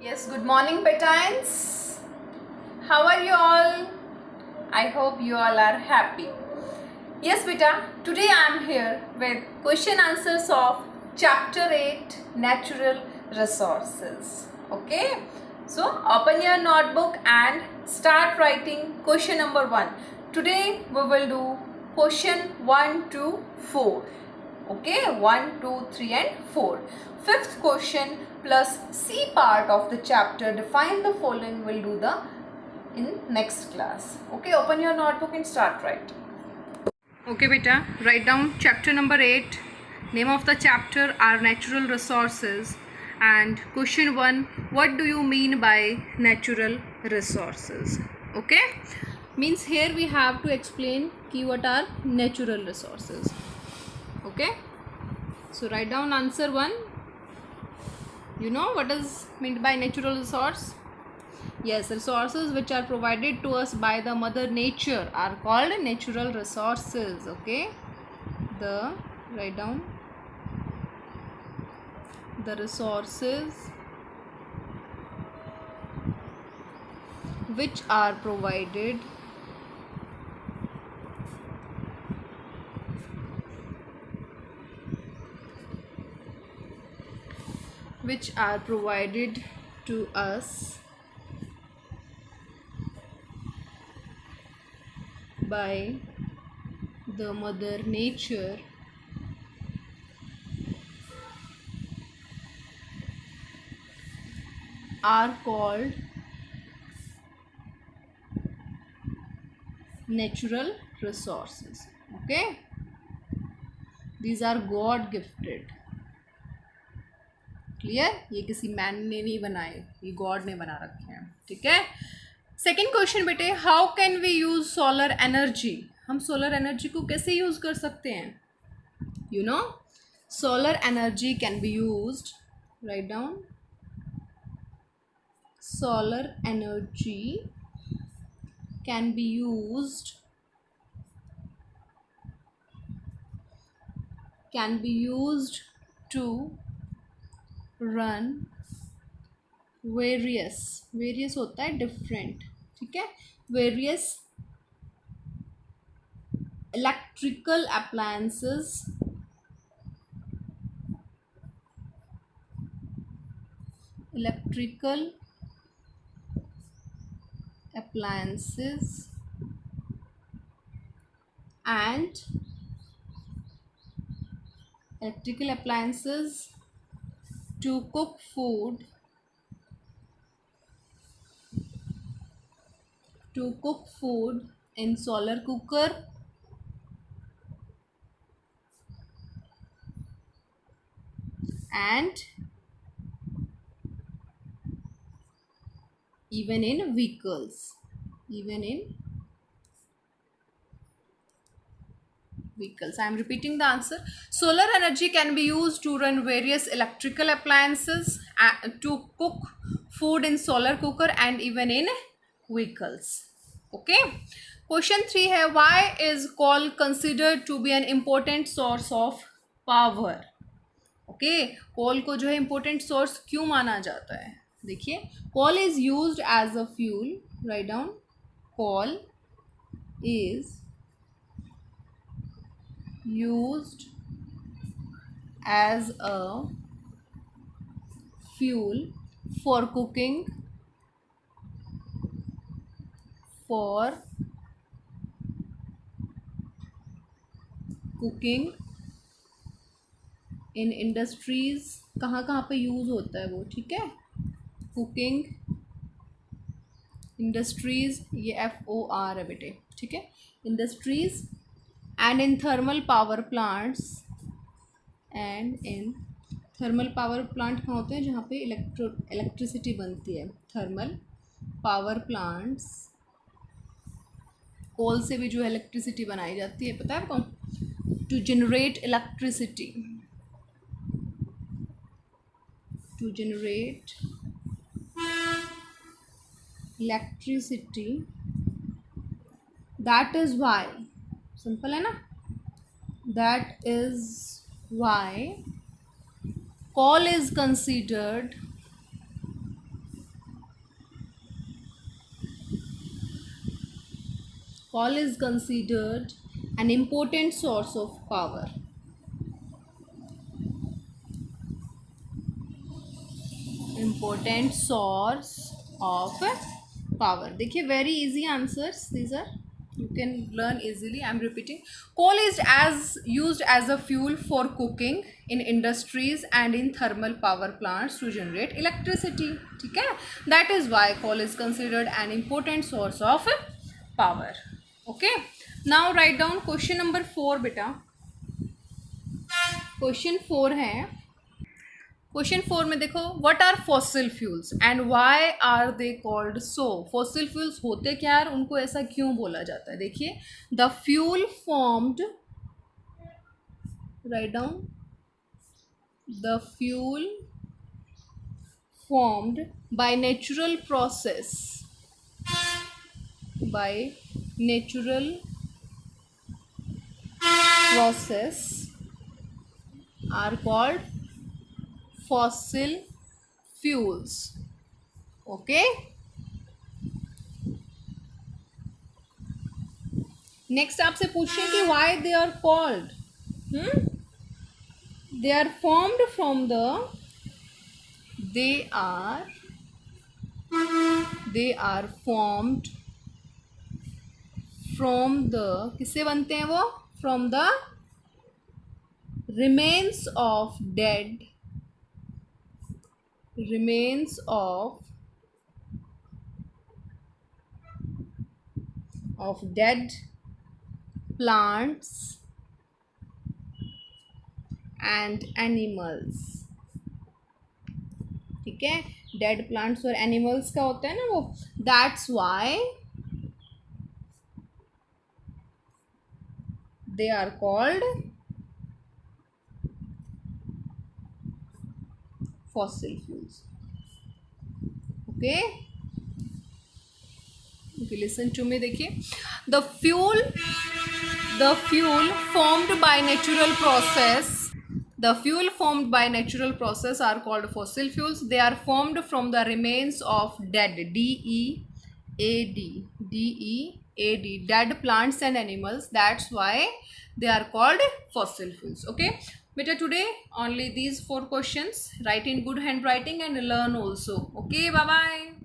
Yes, good morning, Petines. How are you all? I hope you all are happy. Yes, beta, today I am here with question answers of chapter 8 Natural Resources. Okay, so open your notebook and start writing question number 1. Today we will do question 1 to 4. Okay, 1, 2, 3 and 4. Fifth question plus C part of the chapter define the following will do the in next class. Okay, open your notebook and start writing. Okay beta, write down chapter number 8. Name of the chapter are natural resources, and question 1, what do you mean by natural resources? Okay, means here we have to explain what are natural resources. Okay, so write down answer 1. You know what is meant by natural resource? Yes, resources which are provided to us by the mother nature are called natural resources. Okay, write down the resources which are provided to us by the mother nature are called natural resources. Okay, these are God gifted. Clear, ये किसी man ने नहीं बनाए, ये God ने बना रखे हैं. ठीक है. सेकेंड क्वेश्चन बेटे, how can we use solar energy? हम सोलर एनर्जी को कैसे यूज कर सकते हैं? You know, solar energy can be used, right down, solar energy can be used to run various होता है different, ठीक है, various electrical appliances and electrical appliances to cook food in solar cooker and even in vehicles. I am repeating the answer. Solar energy can be used to run various electrical appliances, to cook food in solar cooker and even in vehicles. Okay. Question 3 है, why is coal considered to be an important source of power? Okay, coal को जो है important source क्यों माना जाता है? देखिए, coal is used as a fuel. Write down, coal is used as a fuel for cooking in industries. कहाँ कहाँ पे यूज़ होता है वो? ठीक है, कुकिंग इंडस्ट्रीज, ये FOR है बेटे. ठीक है, industries and in thermal power plants. Thermal power plant कहाँ होते हैं? जहाँ पे इलेक्ट्रिसिटी बनती है. थर्मल पावर प्लांट्स, कोल से भी जो है इलेक्ट्रिसिटी बनाई जाती है, पता है आपको? To generate electricity that is why, simple है ना, that is why coal is considered coal is considered an important source of power. Important source of power. देखिए very easy answers these are, you can learn easily. I'm repeating. Coal is used as a fuel for cooking in industries and in thermal power plants to generate electricity. ठीक है, that is why coal is considered an important source of power. Okay, now write down question number 4 बेटा. Question 4 है. Question 4 में देखो, what are fossil fuels and why are they called so. Fossil fuels होते क्या है, उनको ऐसा क्यों बोला जाता है. देखिए, the fuel formed, right down, the fuel formed by natural process, by natural process are called fossil fuels. Okay, next आपसे पूछें कि why they are called. They are formed from the, they are formed from the, किससे बनते हैं वो, from the remains of dead dead plants and animals. ठीक है, dead plants और एनिमल्स का होता है ना वो, that's why they are called fossil fuels. Okay, listen to me. देखिए, the fuel formed by natural process are called fossil fuels. They are formed from the remains of dead, dead plants and animals. That's why they are called fossil fuels. Okay beta, today only these 4 questions. Write in good handwriting and learn also. Okay, bye bye.